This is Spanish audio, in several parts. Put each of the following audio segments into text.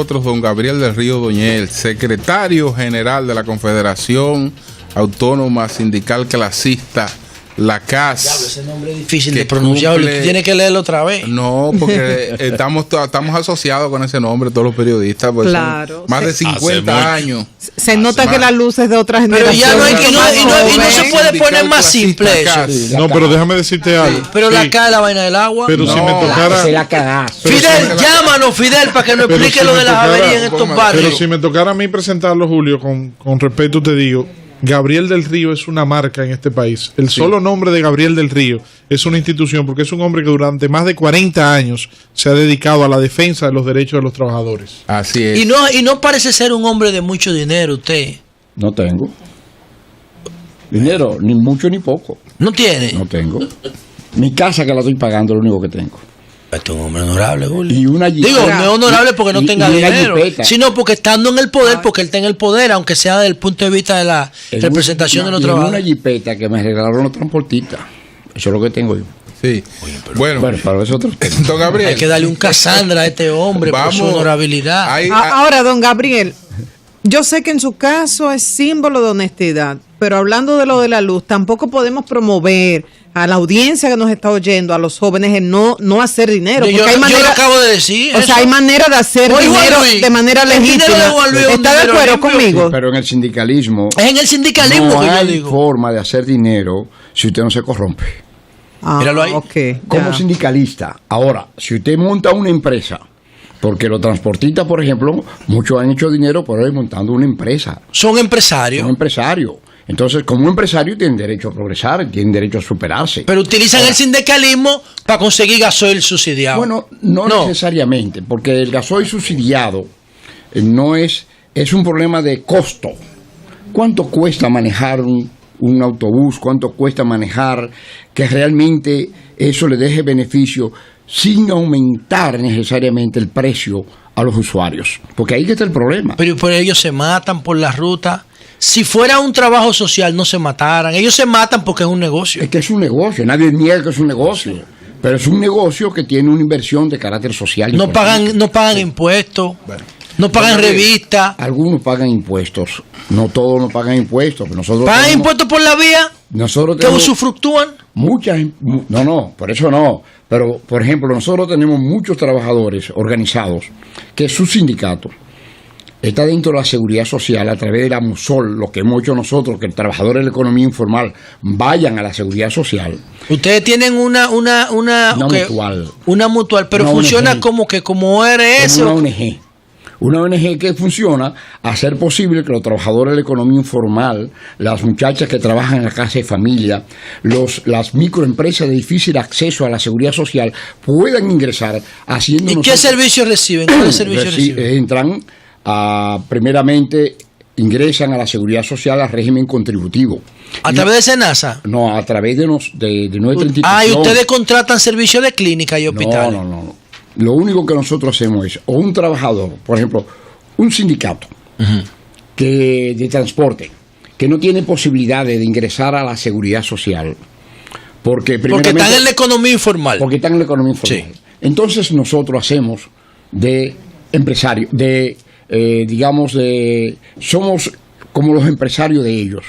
Nosotros, don Gabriel del Río Doñel, secretario general de la Confederación Autónoma Sindical Clasista, la CAS. Diablo, ese nombre es difícil de pronunciar, tiene que leerlo otra vez. No, porque estamos asociados con ese nombre, todos los periodistas, pues claro, más de 50 años. Se nota que la luz es de otra generación. Pero ya no hay y no se puede poner más simple eso. Sí, no, pero déjame decirte algo. Pero la CAS, la vaina del agua. Pero si me tocara... Fidel, llámanos, Fidel, para que nos explique lo de las averías en estos barrios. Pero si me tocara a mí presentarlo, Julio, con respeto te digo, Gabriel del Río es una marca en este país. El solo nombre de Gabriel del Río es una institución porque es un hombre que durante más de 40 años se ha dedicado a la defensa de los derechos de los trabajadores. Así es. Y no parece ser un hombre de mucho dinero usted. No tengo dinero, ni mucho ni poco. ¿No tiene? No tengo. Mi casa que la estoy pagando es lo único que tengo. Este es un hombre honorable, Julio. Y una Digo, no es honorable porque no tenga dinero, sino porque estando en el poder, porque él está en el poder, aunque sea desde el punto de vista de la representación de los trabajadores. Una jipeta que me regalaron los transportistas. Eso es lo que tengo yo. Sí. Oye, bueno, para eso otro. Don Gabriel, hay que darle un Cassandra a este hombre por su honorabilidad. Ahora, don Gabriel, yo sé que en su caso es símbolo de honestidad, pero hablando de lo de la luz, tampoco podemos promover a la audiencia que nos está oyendo, a los jóvenes, en no hacer dinero. Yo lo acabo de decir. O sea, hay manera de hacer dinero de manera legítima. ¿Está de acuerdo conmigo? Sí, pero en el sindicalismo... Es en el sindicalismo no que yo hay digo. forma de hacer dinero si usted no se corrompe. Míralo ahí. Okay, como sindicalista. Ahora, si usted monta una empresa, porque los transportistas, por ejemplo, muchos han hecho dinero por ahí montando una empresa. Son empresarios. Son empresarios. Entonces, como empresario, tienen derecho a progresar, tienen derecho a superarse. Pero utilizan el sindicalismo para conseguir gasoil subsidiado. Bueno, no necesariamente, porque el gasoil subsidiado no es un problema de costo. ¿Cuánto cuesta manejar un autobús? ¿Cuánto cuesta manejar que realmente eso le deje beneficio sin aumentar necesariamente el precio a los usuarios? Porque ahí está el problema. Pero por ellos se matan por la ruta. Si fuera un trabajo social no se mataran. Ellos se matan porque es un negocio. Es que es un negocio, nadie niega que es un negocio. Pero es un negocio que tiene una inversión de carácter social. No pagan impuestos, no pagan revistas. Algunos pagan impuestos, no todos no pagan impuestos. Nosotros ¿pagan impuestos por la vía? Nosotros ¿que usufructúan? No, por eso no. Pero, por ejemplo, nosotros tenemos muchos trabajadores organizados que su sindicato está dentro de la seguridad social a través de la MUSOL, lo que hemos hecho nosotros, que el trabajador de la economía informal vayan a la seguridad social. Ustedes tienen una mutual. Una mutual, pero funciona ONG. como ORS. Una ONG. Una ONG que funciona a hacer posible que los trabajadores de la economía informal, las muchachas que trabajan en la casa de familia, las microempresas de difícil acceso a la seguridad social puedan ingresar haciendo... ¿Y qué servicios reciben? ¿Cuáles servicios reciben? Entran primeramente ingresan a la seguridad social al régimen contributivo. ¿A través de SENASA? No, a través de nuestra institución. ¿Y ustedes contratan servicios de clínica y hospitales? No. Lo único que nosotros hacemos es, o un trabajador, por ejemplo, un sindicato de transporte, que no tiene posibilidades de ingresar a la seguridad social. Porque están en la economía informal. Porque están en la economía informal. Sí. Entonces nosotros hacemos de empresarios, somos como los empresarios de ellos.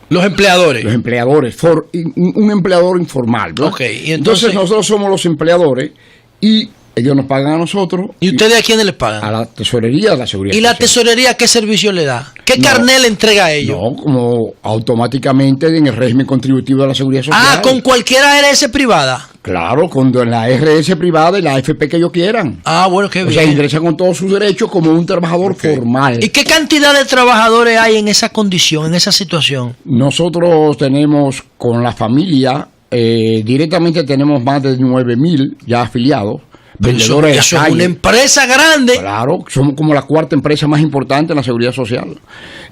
Los empleadores. Los empleadores, un empleador informal, ¿no? Okay, y entonces nosotros somos los empleadores y ellos nos pagan a nosotros. ¿Y ustedes a quiénes les pagan? A la tesorería de la seguridad social. ¿Y la tesorería qué servicio le da? ¿Qué carnet le entrega a ellos? No, como automáticamente en el régimen contributivo de la seguridad social. Ah, con cualquier ARS privada. Claro, con la RS privada y la AFP que ellos quieran. Ah, bueno, qué bien. O sea, ingresan con todos sus derechos como un trabajador formal. ¿Y qué cantidad de trabajadores hay en esa condición, en esa situación? Nosotros tenemos con la familia, directamente tenemos más de 9,000 ya afiliados. Vendedores eso es una empresa grande. Claro, somos como la cuarta empresa más importante en la seguridad social.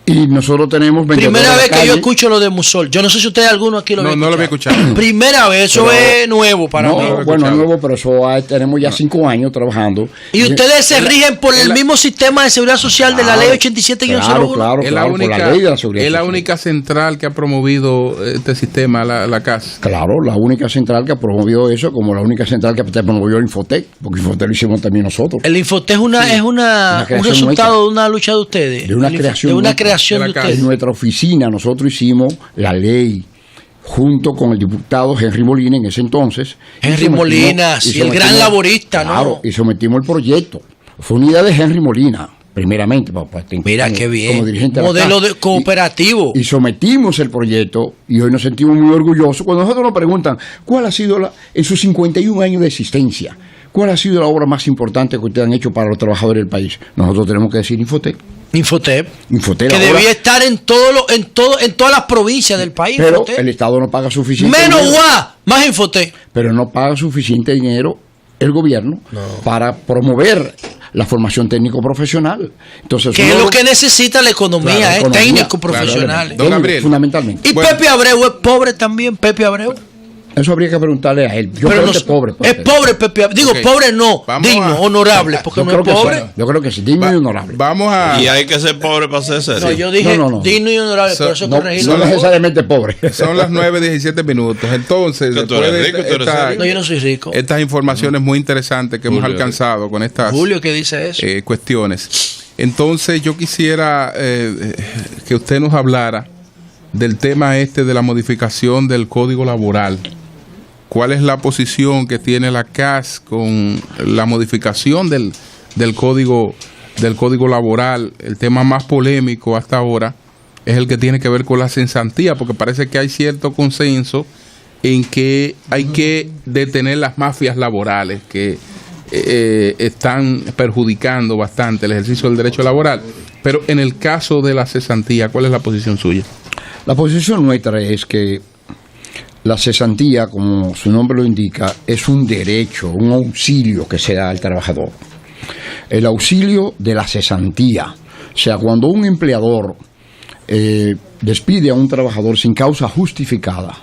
Y nosotros tenemos vendedores. Primera vez que yo escucho lo de Musol. Yo no sé si ustedes alguno aquí lo no lo había escuchado. Primera vez, eso es nuevo para mí. Bueno, es nuevo, pero eso tenemos ya 5 años trabajando. ¿Y ustedes se rigen por el mismo sistema de seguridad social de la ley 87-01? Claro, es la única central que ha promovido este sistema, la CAS. Claro, la única central que ha promovido eso, como la única central que promovió Infotec. porque Infoté lo hicimos también nosotros. El Infoté es un resultado nuestra, de una lucha de ustedes. De una creación de ustedes. En nuestra oficina nosotros hicimos la ley junto con el diputado Henry Molina en ese entonces. Henry Molina, sí, el gran laborista, ¿no? Claro, y sometimos el proyecto. Fue una idea de Henry Molina, primeramente. Mira qué bien. Como dirigente modelo de cooperativo. Y sometimos el proyecto y hoy nos sentimos muy orgullosos. Cuando nosotros nos preguntan cuál ha sido, en sus 51 años de existencia, cuál ha sido la obra más importante que ustedes han hecho para los trabajadores del país, nosotros tenemos que decir Infotep. Infotep que debía estar en todas las provincias del país. Pero Infotep. El Estado no paga suficiente menos dinero, más Infotep. Pero no paga suficiente dinero el gobierno para promover la formación técnico profesional. Entonces, que es lo que necesita la economía, técnico profesional. Don Gabriel, fundamentalmente. Y bueno, Pepe Abreu es pobre también, Pepe Abreu. Eso habría que preguntarle a él. Yo pero creo no, que es pobre. Es pobre Pepe Abreu. Digo, pobre no, digno, honorable, porque no es pobre. Yo creo que sí, digno y honorable. Y hay que ser pobre para ser serio. No, yo dije digno y honorable, por eso corregirlo. No necesariamente pobre. Son las 9:17 minutos. Entonces, después no, yo no soy rico. Estas informaciones muy interesantes que hemos alcanzado con estas Julio, ¿qué dice eso? Cuestiones. Entonces, yo quisiera que usted nos hablara del tema de la modificación del Código Laboral. ¿Cuál es la posición que tiene la CAS con la modificación del código laboral? El tema más polémico hasta ahora es el que tiene que ver con la cesantía, porque parece que hay cierto consenso en que hay que detener las mafias laborales que están perjudicando bastante el ejercicio del derecho laboral. Pero en el caso de la cesantía, ¿cuál es la posición suya? La posición nuestra es que la cesantía, como su nombre lo indica, es un derecho, un auxilio que se da al trabajador. El auxilio de la cesantía. O sea, cuando un empleador despide a un trabajador sin causa justificada,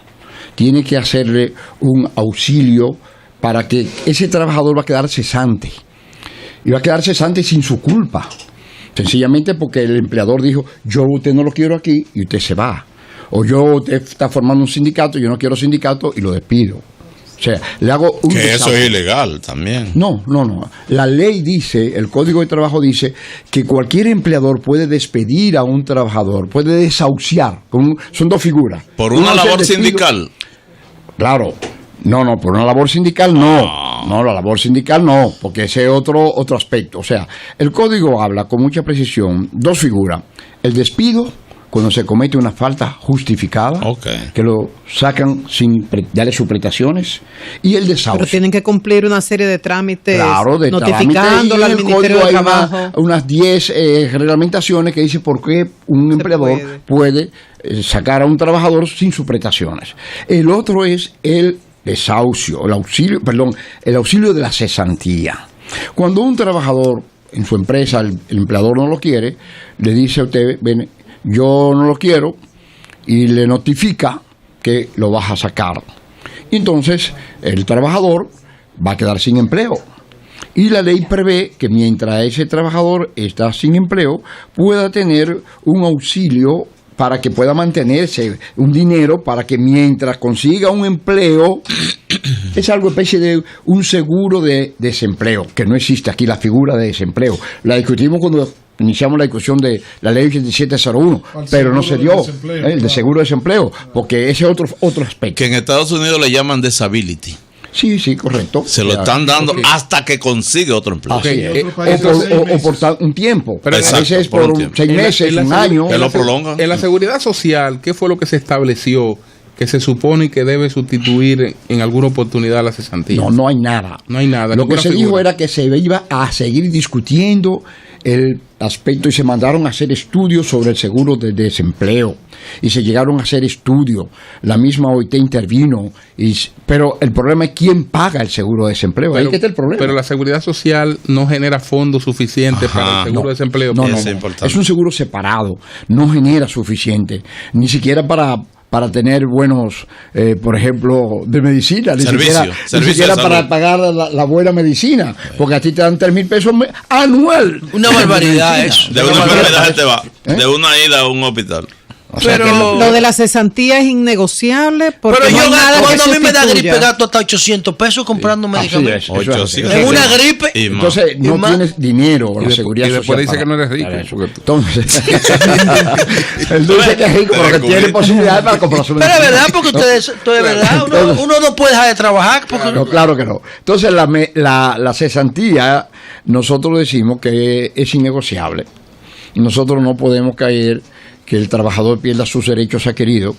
tiene que hacerle un auxilio para que ese trabajador va a quedar cesante. Y va a quedar cesante sin su culpa. Sencillamente porque el empleador dijo, yo usted no lo quiero aquí y usted se va. O usted está formando un sindicato, yo no quiero sindicato y lo despido. O sea, le hago un que eso es ilegal también. No. La ley dice, el Código de Trabajo dice que cualquier empleador puede despedir a un trabajador, puede desahuciar. Son dos figuras. ¿Por una labor sindical? Claro. No, por una labor sindical no. No, la labor sindical no, porque ese es otro aspecto. O sea, el Código habla con mucha precisión, dos figuras. El despido, cuando se comete una falta justificada, que lo sacan sin darle sus prestaciones, y el desahucio. Pero tienen que cumplir una serie de trámites, claro, de notificándolo al Ministerio de Trabajo. Hay unas 10 reglamentaciones que dice por qué un empleador puede sacar a un trabajador sin sus prestaciones. El otro es el desahucio, el auxilio de la cesantía. Cuando un trabajador en su empresa, el empleador no lo quiere, le dice a usted, ven, yo no lo quiero, y le notifica que lo vas a sacar. Y entonces el trabajador va a quedar sin empleo. Y la ley prevé que mientras ese trabajador está sin empleo, pueda tener un auxilio para que pueda mantenerse, un dinero para que mientras consiga un empleo, es algo especie de un seguro de desempleo, que no existe aquí la figura de desempleo. La discutimos cuando iniciamos la discusión de la ley 8701, pero no se dio el de seguro de desempleo, porque ese es otro aspecto. Que en Estados Unidos le llaman disability. Sí, correcto. Se lo están dando hasta que consigue otro empleo. O por un tiempo. Pero a veces es por 6 meses, un año. Que lo prolongan. En la seguridad social, ¿qué fue lo que se estableció que se supone que debe sustituir en alguna oportunidad la cesantía? No hay nada. No hay nada. Lo que se dijo era que se iba a seguir discutiendo el aspecto y se mandaron a hacer estudios sobre el seguro de desempleo y se llegaron a hacer estudios. La misma OIT intervino, pero el problema es quién paga el seguro de desempleo. Ahí que está el problema. Pero la seguridad social no genera fondos suficientes para el seguro de desempleo. No. Es un seguro separado, no genera suficiente, ni siquiera para tener buenos, por ejemplo, de medicina, ni siquiera para pagar la buena medicina, porque a ti te dan 3,000 pesos anual. Una barbaridad eso. De una enfermedad te va, de una ida a un hospital. Pero lo de la cesantía es innegociable. Porque pero yo nada cuando a mí me da gripe gasto hasta 800 pesos comprando medicamentos. En una gripe. Entonces no tienes dinero la seguridad social. Y después dice que no eres rico. Entonces, él dice que es rico porque tiene posibilidad para comprar su medicamento. Pero es verdad, porque ustedes, es verdad, uno no puede dejar de trabajar. Porque claro que no. Entonces la cesantía, nosotros decimos que es innegociable. Nosotros no podemos caer que el trabajador pierda sus derechos adquiridos.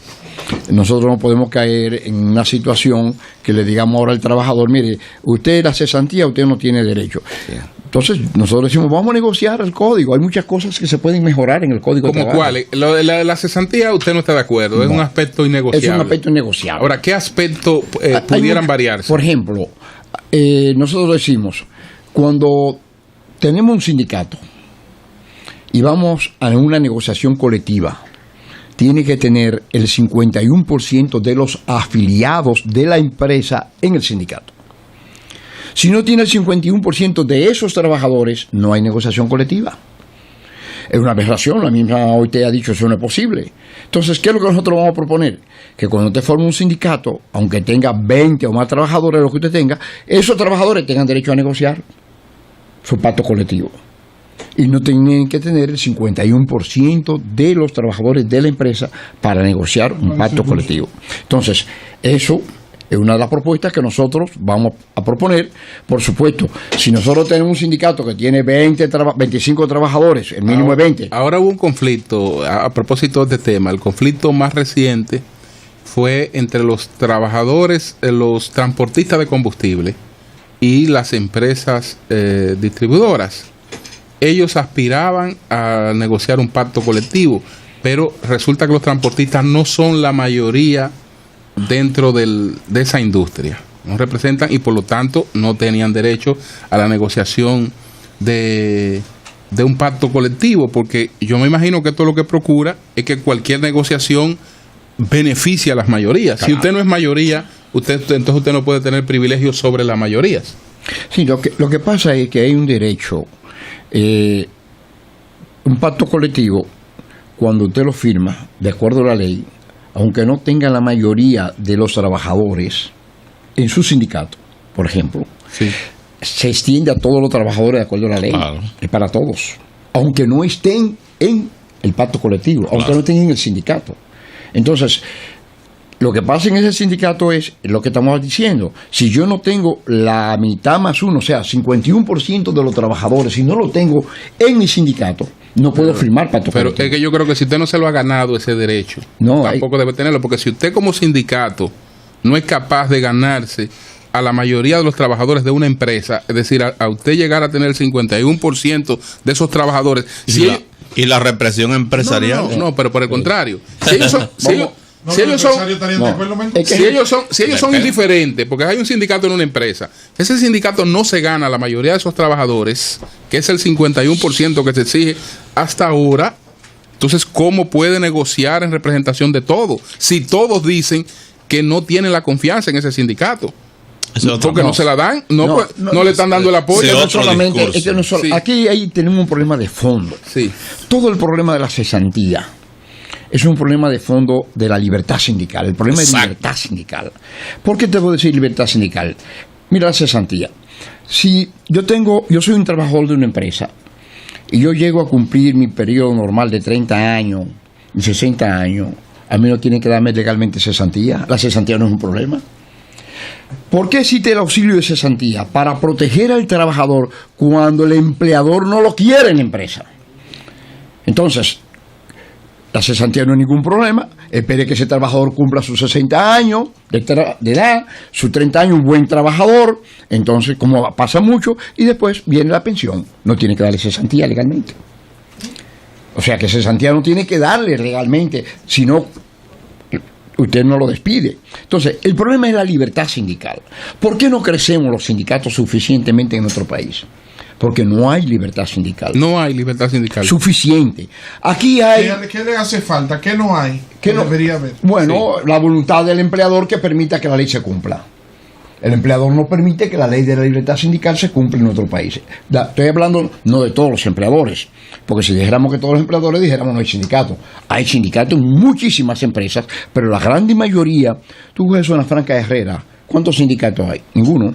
Nosotros no podemos caer en una situación que le digamos ahora al trabajador, mire, usted la cesantía, usted no tiene derecho. Entonces nosotros decimos, vamos a negociar el código. Hay muchas cosas que se pueden mejorar en el código. ¿Cómo cuáles? Lo de la cesantía usted no está de acuerdo, es un aspecto innegociable. Es un aspecto innegociable. Ahora, ¿qué aspectos pudieran variarse? Por ejemplo, nosotros decimos, cuando tenemos un sindicato y vamos a una negociación colectiva, tiene que tener el 51% de los afiliados de la empresa en el sindicato. Si no tiene el 51% de esos trabajadores, no hay negociación colectiva. Es una aberración, la misma OIT ha dicho eso no es posible. Entonces, ¿qué es lo que nosotros vamos a proponer? Que cuando usted forme un sindicato, aunque tenga 20 o más trabajadores, lo que usted tenga, esos trabajadores tengan derecho a negociar su pacto colectivo. Y no tienen que tener el 51% de los trabajadores de la empresa para negociar un pacto colectivo. Entonces, eso es una de las propuestas que nosotros vamos a proponer. Por supuesto, si nosotros tenemos un sindicato que tiene 25 trabajadores, el mínimo es 20. Ahora hubo un conflicto, a propósito de este tema, el conflicto más reciente fue entre los trabajadores, los transportistas de combustible y las empresas distribuidoras. Ellos aspiraban a negociar un pacto colectivo, pero resulta que los transportistas no son la mayoría dentro de esa industria. No representan y por lo tanto no tenían derecho a la negociación de un pacto colectivo, porque yo me imagino que todo lo que procura es que cualquier negociación beneficie a las mayorías. Claro. Si usted no es mayoría, entonces usted no puede tener privilegios sobre las mayorías. Sí, lo que pasa es que hay un derecho. Un pacto colectivo, cuando usted lo firma, de acuerdo a la ley, aunque no tenga la mayoría de los trabajadores en su sindicato, por ejemplo, sí, se extiende a todos los trabajadores de acuerdo a la ley. Claro. Es para todos, aunque no estén en el pacto colectivo, aunque claro, no estén en el sindicato. Entonces, lo que pasa en ese sindicato es lo que estamos diciendo. Si yo no tengo la mitad más uno, o sea, 51% de los trabajadores, si no lo tengo en mi sindicato, no puedo firmar pacto colectivo. Pero es que yo creo que si usted no se lo ha ganado ese derecho, tampoco debe tenerlo, porque si usted como sindicato no es capaz de ganarse a la mayoría de los trabajadores de una empresa, es decir, a usted llegar a tener el 51% de esos trabajadores... ¿Y la represión empresarial? No, pero por el contrario. Si ellos son... Si ellos son indiferentes, porque hay un sindicato en una empresa, ese sindicato no se gana a la mayoría de esos trabajadores, que es el 51% que se exige hasta ahora, entonces ¿cómo puede negociar en representación de todos? Si todos dicen que no tienen la confianza en ese sindicato. Porque no se la dan, no le están dando el apoyo. Aquí ahí tenemos un problema de fondo. Sí. Todo el problema de la cesantía es un problema de fondo de la libertad sindical. El problema es libertad sindical. ¿Por qué te voy a decir libertad sindical? Mira la cesantía. Si yo soy un trabajador de una empresa y yo llego a cumplir mi periodo normal de 30 años y 60 años, a mí no tienen que darme legalmente cesantía. La cesantía no es un problema. ¿Por qué existe el auxilio de cesantía? Para proteger al trabajador cuando el empleador no lo quiere en la empresa. Entonces, la cesantía no es ningún problema. Espere que ese trabajador cumpla sus 60 años de edad, sus 30 años, un buen trabajador. Entonces, como pasa mucho, y después viene la pensión. No tiene que darle cesantía legalmente. O sea que cesantía no tiene que darle legalmente, sino usted no lo despide. Entonces, el problema es la libertad sindical. ¿Por qué no crecemos los sindicatos suficientemente en nuestro país? Porque no hay libertad sindical. No hay libertad sindical suficiente. Aquí hay... ¿Qué le hace falta? ¿Qué no hay? ¿Qué debería haber? Bueno, sí, la voluntad del empleador que permita que la ley se cumpla. El empleador no permite que la ley de la libertad sindical se cumpla en nuestro país. Estoy hablando no de todos los empleadores, porque si dijéramos que todos los empleadores dijéramos no hay sindicato. Hay sindicatos en muchísimas empresas, pero la gran mayoría, tú coges Zona Franca de Herrera, ¿cuántos sindicatos hay? Ninguno.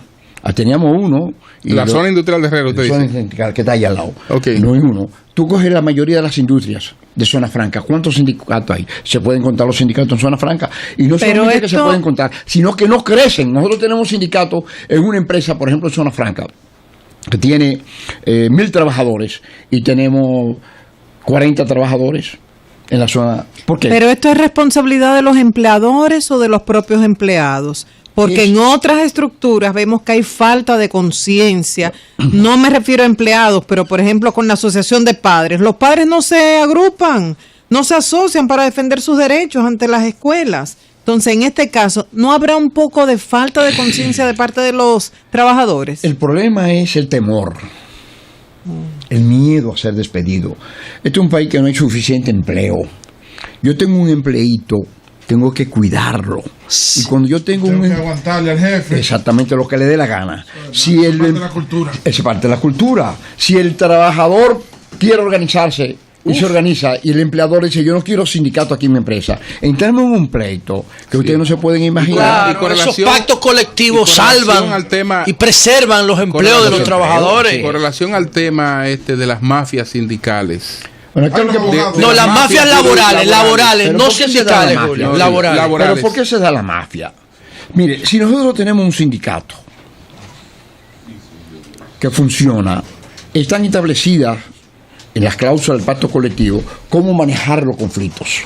Teníamos uno. La zona industrial de Herrera, usted dice. La zona industrial que está ahí al lado. Okay. No hay uno. Tú coges la mayoría de las industrias de Zona Franca. ¿Cuántos sindicatos hay? Se pueden contar los sindicatos en Zona Franca. Y no solamente que se pueden contar, sino que no crecen. Nosotros tenemos sindicatos en una empresa, por ejemplo, en Zona Franca, que tiene 1,000 trabajadores y tenemos 40 trabajadores en la zona. ¿Por qué? Pero esto es responsabilidad de los empleadores o de los propios empleados. Porque en otras estructuras vemos que hay falta de conciencia. No me refiero a empleados, pero por ejemplo con la asociación de padres. Los padres no se agrupan, no se asocian para defender sus derechos ante las escuelas. Entonces, en este caso, ¿no habrá un poco de falta de conciencia de parte de los trabajadores? El problema es el temor, el miedo a ser despedido. Este es un país que no hay suficiente empleo. Yo tengo un empleíto, tengo que cuidarlo. Y cuando yo tengo que aguantarle al jefe. Exactamente lo que le dé la gana. Si es parte de la cultura. Es parte de la cultura. Si el trabajador quiere organizarse y se organiza y el empleador dice yo no quiero sindicato aquí en mi empresa, entramos en un pleito que ustedes no se pueden imaginar. Claro, esos pactos colectivos salvan al tema, y preservan los empleos de los trabajadores. Con relación al tema de las mafias sindicales. Bueno, no, las mafias laborales, no sindicales, Julio, laborales. Pero ¿por qué se da la mafia? Mire, si nosotros tenemos un sindicato que funciona, están establecidas en las cláusulas del pacto colectivo cómo manejar los conflictos.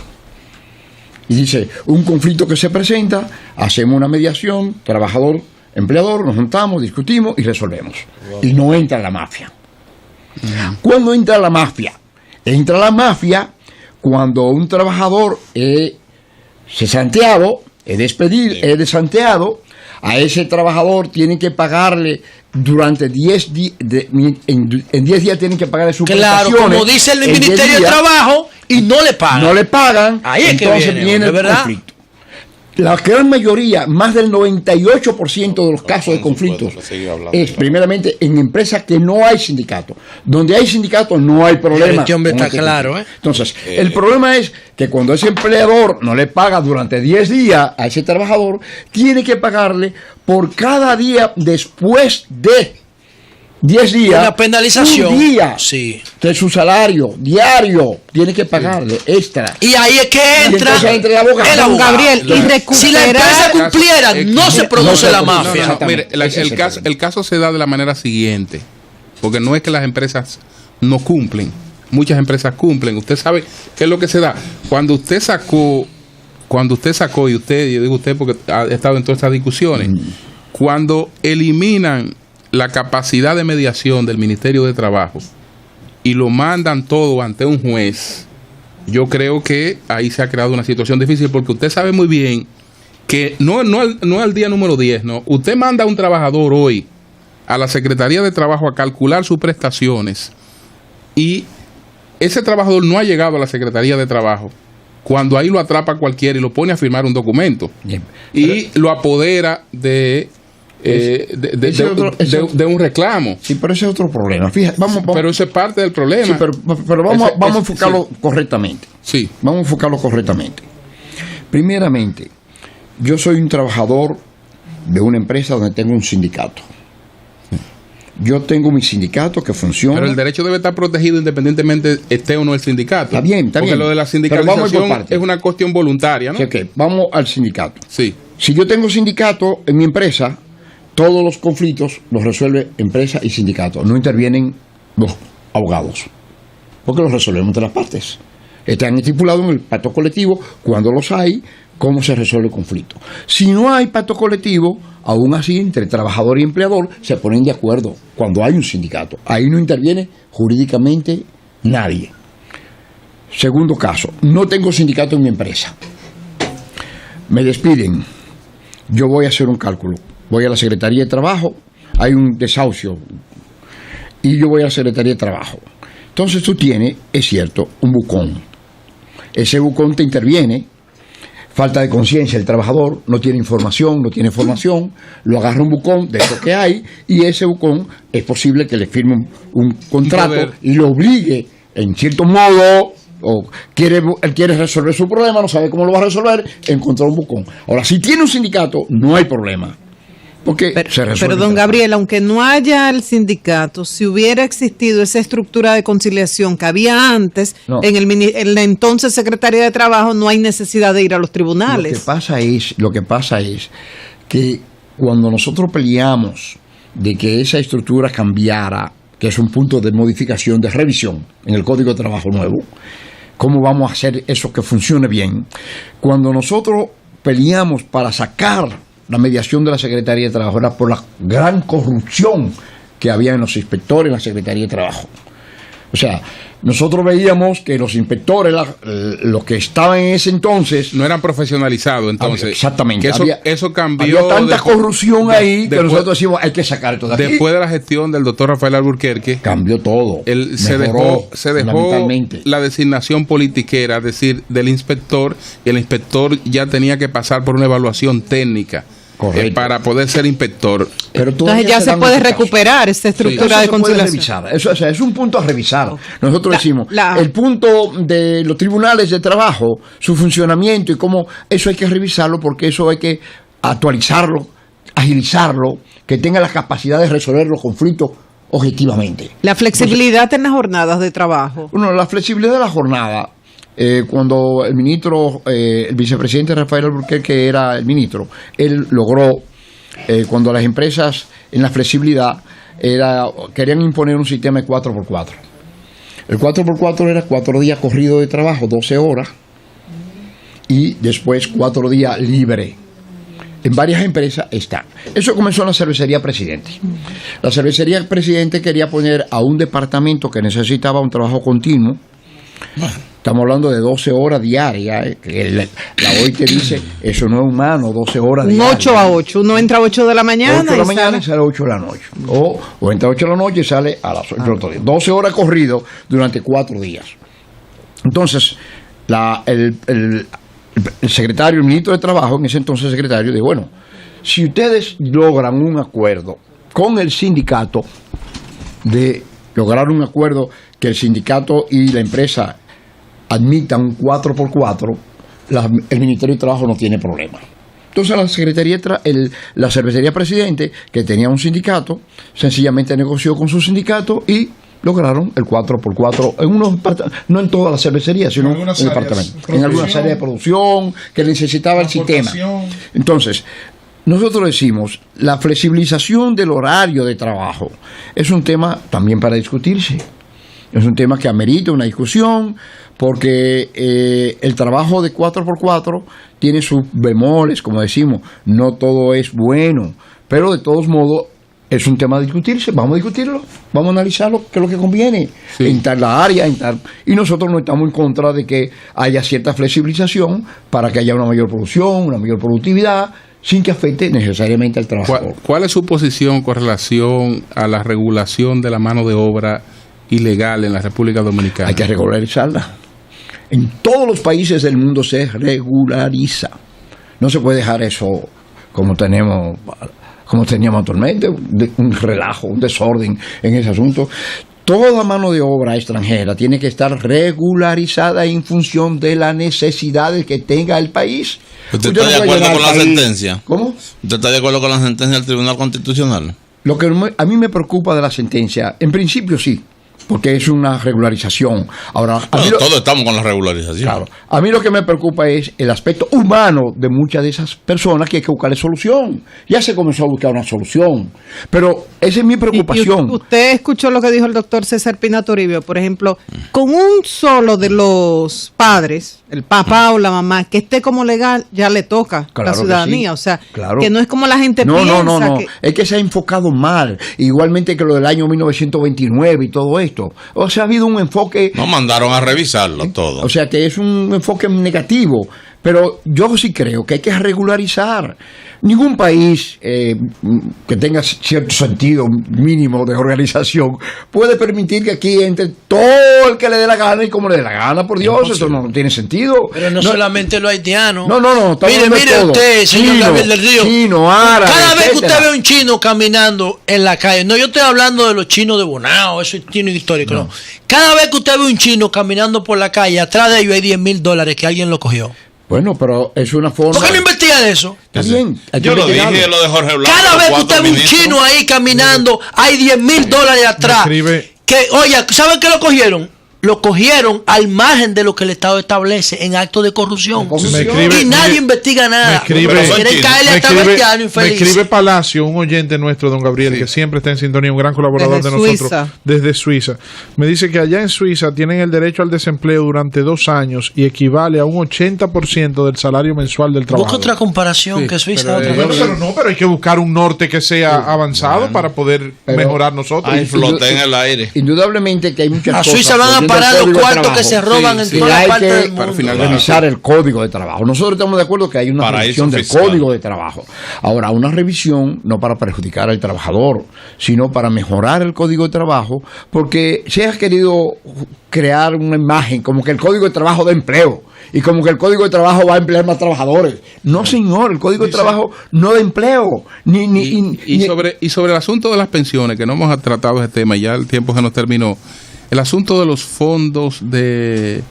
Y dice, un conflicto que se presenta, hacemos una mediación, trabajador, empleador, nos juntamos, discutimos y resolvemos. Y no entra la mafia. ¿Cuándo entra la mafia? Entra la mafia cuando un trabajador es cesanteado, es despedido, es desanteado. A ese trabajador tienen que pagarle durante 10 días, en 10 días tienen que pagarle sus prestaciones. Claro, como dice el Ministerio de Trabajo, y no le pagan. No le pagan, ahí es entonces que viene el conflicto. La gran mayoría, más del 98% de los casos de conflictos es primeramente en empresas que no hay sindicato. Donde hay sindicato no hay problema. Está claro, Entonces, el problema es que cuando ese empleador no le paga durante 10 días a ese trabajador, tiene que pagarle por cada día después de 10 días. Una penalización. Un día sí. De su salario diario tiene que pagarle extra. Y ahí es que entra el abogado. Gabriel, y recuperar. Si la empresa cumpliera, no se produce la mafia. No, mire, el caso se da de la manera siguiente. Porque no es que las empresas no cumplen. Muchas empresas cumplen. Usted sabe qué es lo que se da. Cuando usted sacó, y usted, yo digo usted porque ha estado en todas estas discusiones, cuando eliminan la capacidad de mediación del Ministerio de Trabajo y lo mandan todo ante un juez, yo creo que ahí se ha creado una situación difícil, porque usted sabe muy bien que no al día número 10, no. Usted manda a un trabajador hoy a la Secretaría de Trabajo a calcular sus prestaciones y ese trabajador no ha llegado a la Secretaría de Trabajo cuando ahí lo atrapa cualquiera y lo pone a firmar un documento y lo apodera de un reclamo. Sí, pero ese es otro problema. Fíjate, pero eso es parte del problema. Sí, pero vamos a enfocarlo correctamente. Sí. Vamos a enfocarlo correctamente. Primeramente, yo soy un trabajador de una empresa donde tengo un sindicato. Yo tengo mi sindicato que funciona. Pero el derecho debe estar protegido independientemente esté o no el sindicato. Está bien. Porque lo de la sindicalización es una cuestión voluntaria, ¿no? Sí, okay. Vamos al sindicato. Sí. Si yo tengo sindicato en mi empresa, todos los conflictos los resuelve empresa y sindicato. No intervienen los abogados, porque los resolvemos entre las partes. Están estipulados en el pacto colectivo, cuando los hay, cómo se resuelve el conflicto. Si no hay pacto colectivo, aún así entre trabajador y empleador se ponen de acuerdo cuando hay un sindicato. Ahí no interviene jurídicamente nadie. Segundo caso, no tengo sindicato en mi empresa. Me despiden. Yo voy a hacer un cálculo. Voy a la Secretaría de Trabajo, hay un desahucio y yo voy a la Secretaría de Trabajo. Entonces tú tienes, es cierto, un bucón. Ese bucón te interviene, falta de conciencia, el trabajador no tiene información, no tiene formación, lo agarra un bucón de lo que hay y ese bucón es posible que le firme un contrato y lo obligue en cierto modo, o él quiere resolver su problema, no sabe cómo lo va a resolver, encontrar un bucón. Ahora, si tiene un sindicato, no hay problema. Porque pero don Gabriel, aunque no haya el sindicato, si hubiera existido esa estructura de conciliación que había antes en la entonces Secretaría de Trabajo, no hay necesidad de ir a los tribunales. Lo que pasa es que cuando nosotros peleamos de que esa estructura cambiara, que es un punto de modificación, de revisión en el Código de Trabajo nuevo, ¿cómo vamos a hacer eso que funcione bien? Cuando nosotros peleamos para sacar la mediación de la Secretaría de Trabajo, era por la gran corrupción que había en los inspectores en la Secretaría de Trabajo. O sea, nosotros veíamos que los inspectores, los que estaban en ese entonces, no eran profesionalizados, entonces. Exactamente. Que eso cambió. Había tanta corrupción ahí que nosotros decimos, hay que sacar esto de aquí. Después de la gestión del doctor Rafael Alburquerque, cambió todo. Se dejó la designación politiquera, es decir, del inspector, y el inspector ya tenía que pasar por una evaluación técnica. Para poder ser inspector. Pero entonces ya se puede recuperar esta estructura de conciliación. Eso es un punto a revisar. Nosotros decimos, el punto de los tribunales de trabajo, su funcionamiento y cómo eso hay que revisarlo, porque eso hay que actualizarlo, agilizarlo, que tenga la capacidad de resolver los conflictos objetivamente. La flexibilidad en las jornadas de trabajo. Bueno, la flexibilidad de la jornada. Cuando el ministro, el vicepresidente Rafael Alburquerque, que era el ministro, él logró, cuando las empresas en la flexibilidad querían imponer un sistema de 4x4. El 4x4 era 4 días corridos de trabajo, 12 horas, y después 4 días libre. En varias empresas está. Eso comenzó en la cervecería Presidente. La cervecería Presidente quería poner a un departamento que necesitaba un trabajo continuo. Estamos hablando de 12 horas diarias. La OIT dice, eso no es humano, 12 horas diarias. 8 a 8. Uno entra a 8 de la mañana. 8 de la mañana y sale a 8 de la noche. O entra a 8 de la noche y sale a las 8 del otro día. 12 horas corrido durante 4 días. Entonces, el secretario, el ministro de Trabajo, en ese entonces secretario, dijo, bueno, si ustedes logran un acuerdo con el sindicato, de lograr un acuerdo que el sindicato y la empresa admitan un 4x4, el Ministerio de Trabajo no tiene problema. Entonces la cervecería Presidente, que tenía un sindicato, sencillamente negoció con su sindicato y lograron el 4x4 no en todas las cervecerías, sino en el departamento, en algunas áreas de producción que necesitaba el sistema. Entonces, nosotros decimos, la flexibilización del horario de trabajo es un tema también para discutirse. Es un tema que amerita una discusión, porque el trabajo de 4x4 tiene sus bemoles, como decimos, no todo es bueno, pero de todos modos es un tema a discutirse. Vamos a discutirlo, vamos a analizarlo, qué es lo que conviene en tal área, y nosotros no estamos en contra de que haya cierta flexibilización para que haya una mayor producción, una mayor productividad, sin que afecte necesariamente al trabajador. ¿Cuál es su posición con relación a la regulación de la mano de obra ilegal en la República Dominicana? Hay que regularizarla. En todos los países del mundo se regulariza. No se puede dejar eso como teníamos actualmente, un relajo, un desorden en ese asunto. Toda mano de obra extranjera tiene que estar regularizada en función de las necesidades que tenga el país. ¿Usted está de acuerdo con la sentencia? ¿Cómo? ¿Usted está de acuerdo con la sentencia del Tribunal Constitucional? Lo que a mí me preocupa de la sentencia, en principio sí, porque es una regularización. Ahora, todos estamos con la regularización. Claro. A mí lo que me preocupa es el aspecto humano de muchas de esas personas, que hay que buscarle solución. Ya se comenzó a buscar una solución, pero esa es mi preocupación. Y usted escuchó lo que dijo el doctor César Pina Toribio, por ejemplo, con un solo de los padres, el papá o la mamá, que esté como legal, ya le toca la ciudadanía. Sí. O sea, que no es como la gente piensa. No. Es que se ha enfocado mal, igualmente que lo del año 1929 y todo esto. O sea, ha habido un enfoque... No mandaron a revisarlo todo. O sea, que es un enfoque negativo. Pero yo sí creo que hay que regularizar. Ningún país que tenga cierto sentido mínimo de organización puede permitir que aquí entre todo el que le dé la gana y como le dé la gana, por Dios, eso no tiene sentido. Pero no solamente los haitianos. No. Mire usted, señor Gabriel del Río. Chino, árabe, cada vez que usted ve un chino caminando en la calle, no, yo estoy hablando de los chinos de Bonao, eso es chino histórico, no. Cada vez que usted ve un chino caminando por la calle, atrás de ellos hay $10,000 que alguien lo cogió. Bueno, pero es una forma. ¿Por qué no investigan eso? Está bien. Yo lo dije, lo de Jorge Blanco. Cada vez que usted ve un chino ahí caminando, hay $10,000 atrás. Que, oye, ¿saben qué lo cogieron? Lo cogieron al margen de lo que el Estado establece en actos de corrupción. Y nadie investiga nada. Me escribe Palacio, un oyente nuestro, don Gabriel, que siempre está en sintonía, un gran colaborador de nosotros, desde Suiza. Me dice que allá en Suiza tienen el derecho al desempleo durante 2 años y equivale a un 80% del salario mensual del trabajo. Busca otra comparación que Suiza. Pero hay que buscar un norte que sea avanzado para poder mejorar nosotros. Ahí floté en el aire. Indudablemente que hay muchas cosas. A Suiza van a parar los cuartos que se roban en todas las partes del mundo. Para finalizar el código de trabajo. Nosotros estamos de acuerdo que hay una revisión del código de trabajo. Ahora, una revisión no para perjudicar al trabajador, sino para mejorar el código de trabajo, porque se ha querido crear una imagen como que el código de trabajo da empleo y como que el código de trabajo va a emplear más trabajadores. No, señor, el código de trabajo no da empleo. Sobre el asunto de las pensiones, que no hemos tratado ese tema, ya el tiempo se nos terminó. El asunto de los fondos de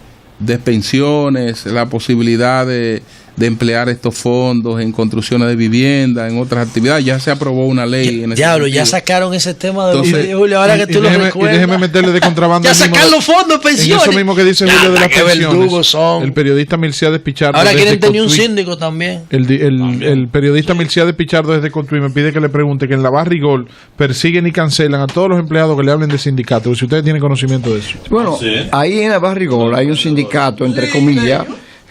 pensiones, la posibilidad de emplear estos fondos en construcciones de vivienda, en otras actividades, ya se aprobó una ley. Diablo, ya sacaron ese tema de Julio, ahora que tú lo recuerdas. Y déjeme meterle de contrabando. Ya sacan los fondos de pensiones. En eso mismo que dice Julio de las pensiones. El periodista Milciades Pichardo. Ahora quieren tener un síndico también. El periodista Milciades Pichardo desde Cotuí me pide que le pregunte que en la Barrigol persiguen y cancelan a todos los empleados que le hablen de sindicato, si ustedes tienen conocimiento de eso. Bueno, ahí en la Barrigol hay un sindicato, entre comillas,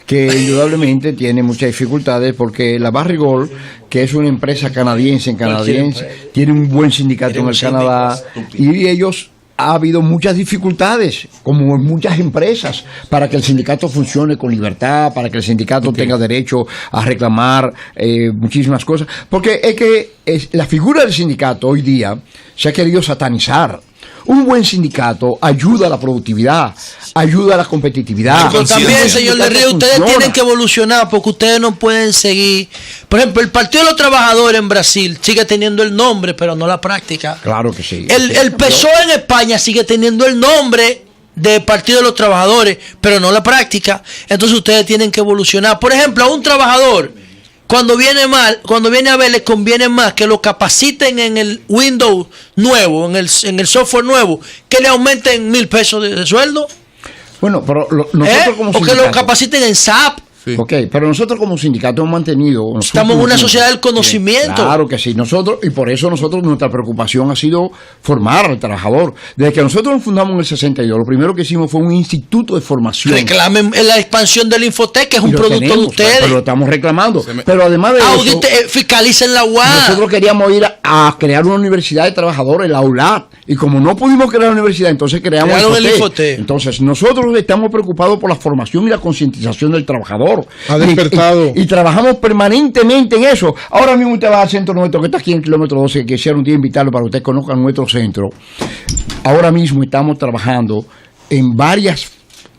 que indudablemente tiene muchas dificultades porque la Barrigol, que es una empresa canadiense, tiene un buen sindicato en el Canadá y ellos ha habido muchas dificultades, como en muchas empresas, para que el sindicato funcione con libertad, para que el sindicato tenga derecho a reclamar muchísimas cosas, porque es que la figura del sindicato hoy día se ha querido satanizar. Un buen sindicato ayuda a la productividad, ayuda a la competitividad. Pero también, señor del Río, ustedes tienen que evolucionar porque ustedes no pueden seguir. Por ejemplo, el Partido de los Trabajadores en Brasil sigue teniendo el nombre, pero no la práctica. Claro que sí. El PSOE en España sigue teniendo el nombre de Partido de los Trabajadores, pero no la práctica. Entonces ustedes tienen que evolucionar. Por ejemplo, a un trabajador, cuando viene a ver, le conviene más que lo capaciten en el Windows nuevo, en el software nuevo, que le aumenten $1,000 de sueldo. Bueno, pero nosotros como o que lo capaciten en SAP. Sí. Ok, pero nosotros como sindicato hemos mantenido... Estamos en una sociedad del conocimiento. Claro que sí, y por eso nuestra preocupación ha sido formar al trabajador. Desde que nosotros nos fundamos en el 62, lo primero que hicimos fue un instituto de formación. Reclamen la expansión del Infotec, que es un producto de ustedes. Pero lo estamos reclamando. Pero además de eso... Fiscalicen la UAS. Nosotros queríamos ir a crear una universidad de trabajadores, la ULAT. Y como no pudimos crear la universidad, entonces creamos el Infotec. Entonces nosotros estamos preocupados por la formación y la concientización del trabajador. Ha despertado. Y trabajamos permanentemente en eso. Ahora mismo usted va al centro nuestro, que está aquí en kilómetro 12, que quisiera un día invitarlo para que ustedes conozcan nuestro centro. Ahora mismo estamos trabajando en varias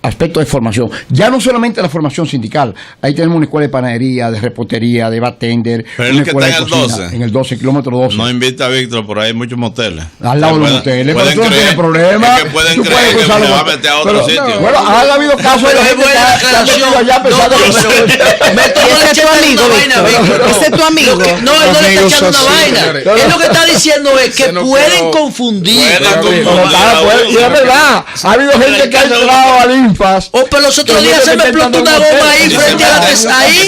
aspectos de formación. Ya no solamente la formación sindical. Ahí tenemos una escuela de panadería, de repostería, de bartender. Pero el que está en el 12. En el 12, kilómetro 12. No invita a Víctor, por ahí hay muchos moteles. Al lado de los moteles. Pero tú no tienes problema. Es que pueden creer que me va a meter a otro sitio. Bueno, ha habido casos de gente que ha metido allá pensando que... Ese es tu amigo, Víctor. Ese es tu amigo. No, él no le está echando una vaina. Él lo que está diciendo es que pueden confundir. Y es verdad. Ha habido gente que ha entrado al INFAS. Pero los otros días se me explotó una goma ahí frente a Casa España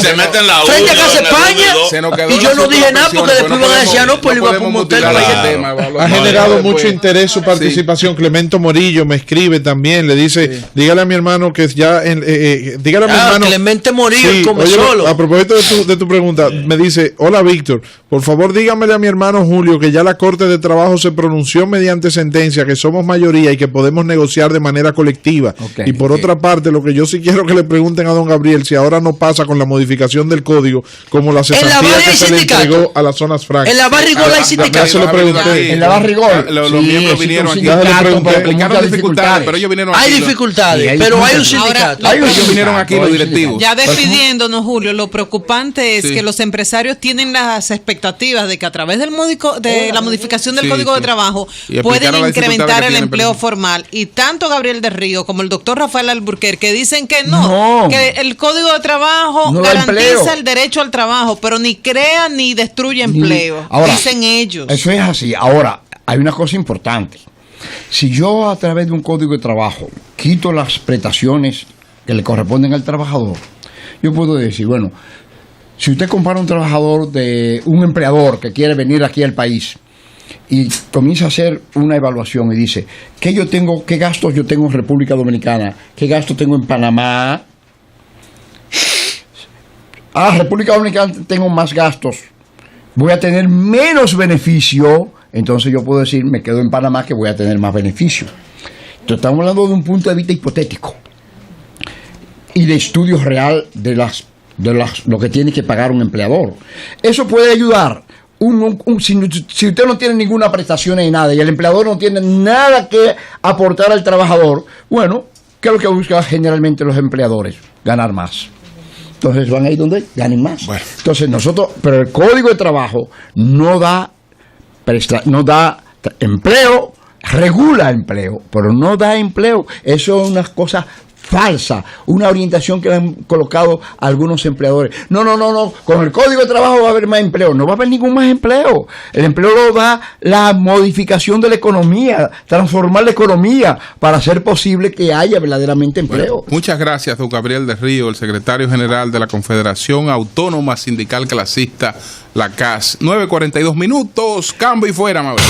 y yo no dije nada porque después van a decir no, pues iba a un motel. Ha generado mucho interés su participación. Clemento Morillo me escribe también, le dice, dígale a mi hermano que ya dígale a mi hermano. Clemente Morillo come solo. A propósito de tu pregunta, me dice, hola Víctor, Por favor, dígamele a mi hermano Julio que ya la Corte de Trabajo se pronunció mediante sentencia, que somos mayoría y que podemos negociar de manera colectiva. Okay. Y por otra parte, lo que yo sí quiero que le pregunten a don Gabriel, si ahora no pasa con la modificación del código, como la cesantía que se le entregó a las zonas francas. En la Barrigol hay Ya sindicato. se lo pregunté. En la Barrigol. Los Sí, miembros existe vinieron un aquí. sindicato, Ya le pregunté. pero con Explicaron muchas dificultades, pero ellos vinieron aquí. Hay dificultades, Sí, hay pero hay un dificultades. sindicato. Hay un Ellos vinieron aquí, los hay un directivos. Ya despidiéndonos, Julio, lo preocupante es Sí. que los empresarios tienen las expectativas de que a través del de la modificación del Sí, Código sí. de Trabajo Y pueden explicaron las incrementar dificultades que el tienen, empleo pero- formal. Y tanto Gabriel del Río como el doctor Rafael Alburquerque dicen que no, No. que el Código de Trabajo No da garantiza empleo. el derecho al trabajo, pero ni crea ni destruye empleo. Ahora, dicen ellos. Eso es así. Ahora, hay una cosa importante. Si yo a través de un código de trabajo quito las prestaciones que le corresponden al trabajador, yo puedo decir, bueno, si usted compara un trabajador de un empleador que quiere venir aquí al país y comienza a hacer una evaluación y dice, ¿qué gastos yo tengo en República Dominicana? ¿Qué gastos tengo en Panamá? República Dominicana tengo más gastos, voy a tener menos beneficio, entonces yo puedo decir, me quedo en Panamá que voy a tener más beneficio. Entonces estamos hablando de un punto de vista hipotético y de estudio real de lo que tiene que pagar un empleador. Eso puede ayudar. Si usted no tiene ninguna prestación ni nada y el empleador no tiene nada que aportar al trabajador, bueno, ¿qué es lo que buscan generalmente los empleadores? Ganar más. Entonces van ahí donde ganen más. Bueno. Entonces pero el Código de Trabajo no da empleo, regula empleo, pero no da empleo. Eso es una cosa falsa, una orientación que le han colocado algunos empleadores. No, con el Código de Trabajo va a haber más empleo. No va a haber ningún más empleo. El empleo lo da la modificación de la economía, transformar la economía para hacer posible que haya verdaderamente empleo. Bueno, muchas gracias, don Gabriel del Río, el secretario general de la Confederación Autónoma Sindical Clasista, la CAS. 9:42 minutos, cambio y fuera, Mabel.